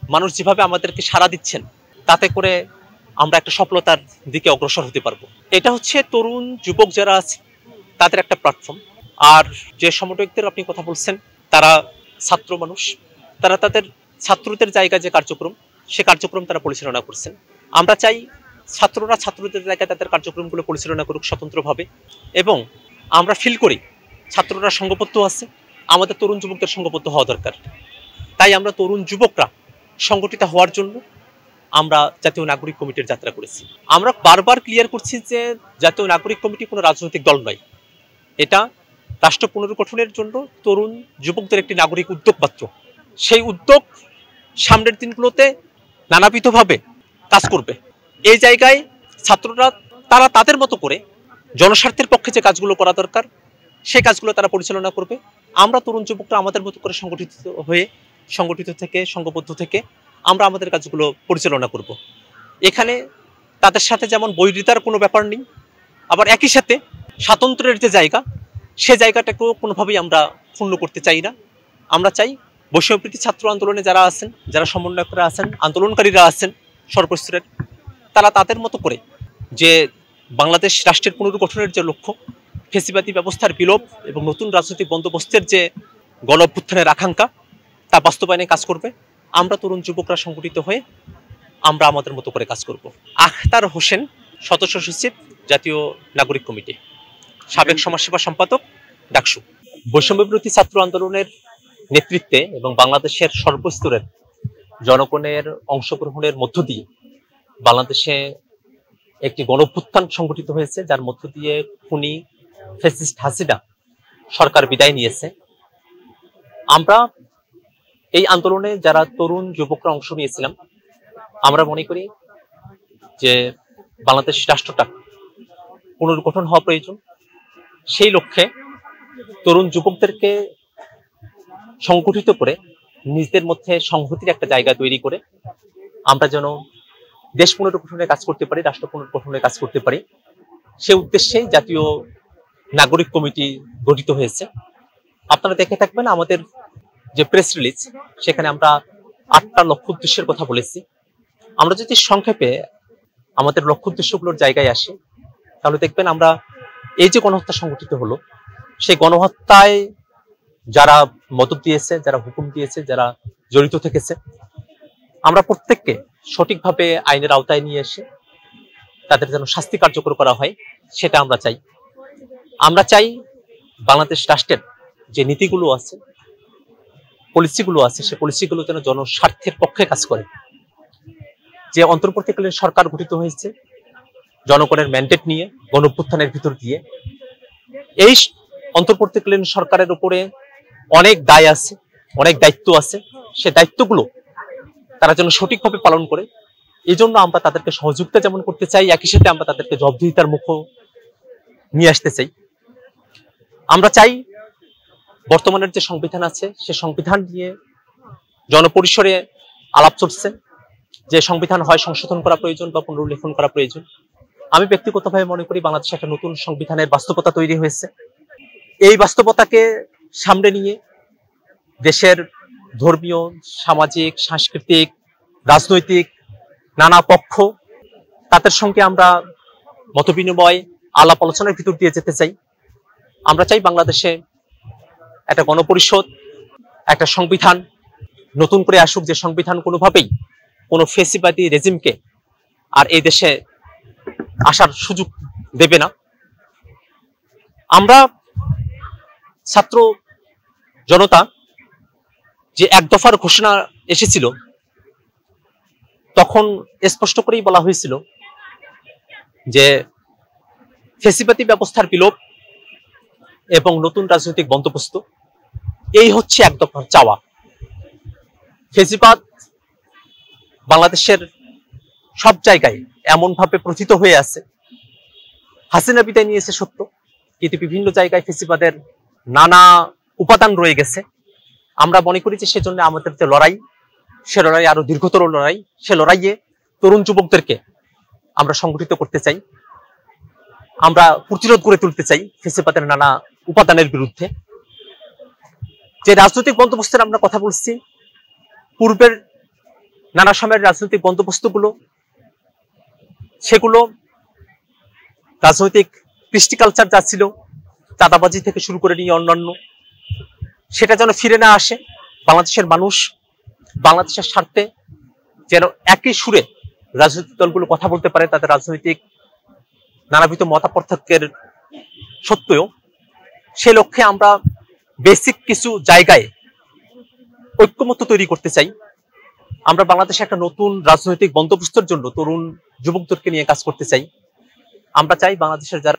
মানুষ যেভাবে আমাদেরকে সাড়া দিচ্ছেন, তাতে করে আমরা একটা সফলতার দিকে অগ্রসর হতে পারবো। এটা হচ্ছে তরুণ যুবক যারা আছে তাদের একটা প্ল্যাটফর্ম। আর যে সমন্বয়কদের আপনি কথা বলছেন, তারা ছাত্র মানুষ, তারা তাদের ছাত্রদের জায়গায় যে কার্যক্রম, সে কার্যক্রম তারা পরিচালনা করছেন। আমরা চাই ছাত্ররা ছাত্রদের জায়গায় তাদের কার্যক্রমগুলো পরিচালনা করুক স্বতন্ত্রভাবে, এবং আমরা ফিল করি ছাত্ররা সংঘবদ্ধ আছে, আমাদের তরুণ যুবকদের সংঘবদ্ধ হওয়া দরকার। তাই আমরা তরুণ যুবকরা সংগঠিত হওয়ার জন্য আমরা জাতীয় নাগরিক কমিটির যাত্রা করেছি। আমরা বারবার ক্লিয়ার করছি যে জাতীয় নাগরিক কমিটি কোনো রাজনৈতিক দল নয়, এটা রাষ্ট্র পুনর্গঠনের জন্য তরুণ যুবকদের একটি নাগরিক উদ্যোগ মাত্র। সেই উদ্যোগ সামনের দিনগুলোতে নানাবিধভাবে কাজ করবে। এই জায়গায় ছাত্ররা তারা তাদের মতো করে জনস্বার্থের পক্ষে যে কাজগুলো করা দরকার সেই কাজগুলো তারা পরিচালনা করবে। আমরা তরুণ যুবকরা আমাদের মতো করে সংগঠিত থেকে সংঘবদ্ধ থেকে আমরা আমাদের কাজগুলো পরিচালনা করব। এখানে তাদের সাথে যেমন বৈরিতার কোনো ব্যাপার নেই, আবার একই সাথে স্বাতন্ত্র্যের যে জায়গা, সে জায়গাটাকেও কোনোভাবেই আমরা ক্ষুণ্ণ করতে চাই না। আমরা চাই বৈষম্যবৃত্তি ছাত্র আন্দোলনে যারা আছেন, যারা সমন্বয়করা আছেন, আন্দোলনকারীরা আছেন সর্বস্তরের, তারা তাদের মতো করে যে বাংলাদেশ রাষ্ট্রের পুনর্গঠনের যে লক্ষ্য, ফ্যাসিবাদী ব্যবস্থার বিলোপ এবং নতুন রাজনৈতিক বন্দোবস্তের যে গণ অভ্যুত্থানের আকাঙ্ক্ষা, তা বাস্তবায়নে কাজ করবে। আমরা তরুণ যুবকরা সংগঠিত হয়ে আমরা আমাদের মতো করে কাজ করব। আখতার হোসেন, সদস্য সচিব, জাতীয় নাগরিক কমিটি, সাবেক সমাজসেবা সম্পাদক, ডাকসু। বৈষম্যবিরোধী ছাত্র আন্দোলনের নেতৃত্বে এবং বাংলাদেশের সর্বস্তরের জনগণের অংশগ্রহণের মধ্য দিয়ে বাংলাদেশে একটি গণঅভ্যুত্থান সংগঠিত হয়েছে, যার মধ্য দিয়ে খুনি ফ্যাসিস্ট হাসিনা সরকার বিদায় নিয়েছে। আমরা এই আন্দোলনে যারা তরুণ যুবকরা অংশ নিয়েছিলাম, আমরা মনে করি যে বাংলাদেশ রাষ্ট্রটা পুনর্গঠন হওয়া প্রয়োজন। সেই লক্ষ্যে তরুণ যুবকদেরকে সংগঠিত করে নিজেদের মধ্যে সংহতির একটা জায়গা তৈরি করে আমরা যেন দেশ পুনর্গঠনের কাজ করতে পারি, রাষ্ট্র পুনর্গঠনের কাজ করতে পারি, সে উদ্দেশ্যেই জাতীয় নাগরিক কমিটি গঠিত হয়েছে। আপনারা দেখে থাকবেন আমাদের যে প্রেস রিলিজ, সেখানে আমরা 8টা লক্ষ্য উদ্দেশ্যের কথা বলেছি। আমরা যদি সংক্ষেপে আমাদের লক্ষ্য উদ্দেশ্যগুলোর জায়গায় আসি, তাহলে দেখবেন আমরা এই যে গণহত্যা সংগঠিত হলো, সেই গণহত্যায় যারা মদত দিয়েছে, যারা হুকুম দিয়েছে, যারা জড়িত থেকেছে, আমরা প্রত্যেককে সঠিকভাবে আইনের আওতায় নিয়ে এসে তাদের যেন শাস্তি কার্যকর করা হয়, সেটা আমরা চাই। আমরা চাই বাংলাদেশ রাষ্ট্রের যে নীতিগুলো আছে, পলিসিগুলো আছে, সে পলিসিগুলো যেন জনস্বার্থের পক্ষে কাজ করে। যে অন্তর্বর্তীকালীন সরকার গঠিত হয়েছে জনগণের ম্যান্ডেট নিয়ে, গণঅভ্যুত্থানের ভিতর দিয়ে, এই অন্তর্বর্তীকালীন সরকারের উপরে অনেক দায় আছে, অনেক দায়িত্ব আছে। সে দায়িত্বগুলো তারা যেন সঠিকভাবে পালন করে, এই জন্য আমরা তাদেরকে সহযোগিতা যেমন করতে চাই, একই সাথে আমরা তাদেরকে জবাবদিহিতার মুখ নিয়ে আসতে চাই। আমরা চাই বর্তমানের যে সংবিধান আছে, সে সংবিধান নিয়ে জনপরিসরে আলাপ চলছে, যে সংবিধান হয় সংশোধন করা প্রয়োজন বা পুনর্লেখন করা প্রয়োজন। আমি ব্যক্তিগতভাবে মনে করি বাংলাদেশে একটা নতুন সংবিধানের বাস্তবতা তৈরি হয়েছে। এই বাস্তবতাকে সামনে নিয়ে দেশের ধর্মীয়, সামাজিক, সাংস্কৃতিক, রাজনৈতিক নানা পক্ষ, তাদের সঙ্গে আমরা মতবিনিময়, আলাপ আলোচনার ভিতর দিয়ে যেতে চাই। আমরা চাই বাংলাদেশে একটা গণপরিষদ, একটা সংবিধান নতুন করে আসুক, যে সংবিধান কোনোভাবেই কোনো ফ্যাসিবাদী রেজিমকে আর এই দেশে আসার সুযোগ দেবে না। আমরা ছাত্র জনতা যে এক দফার ঘোষণা এসেছিল, তখন স্পষ্ট করেই বলা হয়েছিল যে ফ্যাসিবাদী ব্যবস্থার বিলোপ এবং নতুন রাজনৈতিক বন্দোবস্ত, এই হচ্ছে এক দফার চাওয়া। ফ্যাসিবাদ বাংলাদেশের সব জায়গায় এমন ভাবে প্রথিত হয়ে আছে। হাসিনা বিদায় নিয়েছে সত্য, কিন্তু বিভিন্ন জায়গায় ফ্যাসিবাদের নানা উপাদান রয়ে গেছে। আমরা মনে করি যে সেজন্য আমাদের যে লড়াই, সে লড়াই আরো দীর্ঘতর লড়াই। সে লড়াইয়ে তরুণ যুবকদেরকে আমরা সংগঠিত করতে চাই, আমরা প্রতিরোধ গড়ে তুলতে চাই ফ্যাসিবাদের নানা উপাদানের বিরুদ্ধে। যে রাজনৈতিক বন্দোবস্তের আমরা কথা বলছি, পূর্বের নানা সময়ের রাজনৈতিক বন্দোবস্তগুলো, সেগুলো রাজনৈতিক কৃষ্টি কালচার যা ছিল, চাঁদাবাজি থেকে শুরু করে নিয়ে অন্যান্য, সেটা যেন ফিরে না আসে। বাংলাদেশের মানুষ বাংলাদেশের স্বার্থে যেন একই সুরে রাজনৈতিক দলগুলো কথা বলতে পারে, তাদের রাজনৈতিক নানাবিধ মতাপার্থক্যের সত্ত্বেও। সে লক্ষ্যে আমরা বেসিক কিছু জায়গায় ঐক্যমত্য তৈরি করতে চাই। আমরা বাংলাদেশে একটা নতুন রাজনৈতিক বন্দোবস্তের জন্য তরুণ যুবকদেরকে নিয়ে কাজ করতে চাই। আমরা চাই বাংলাদেশের যারা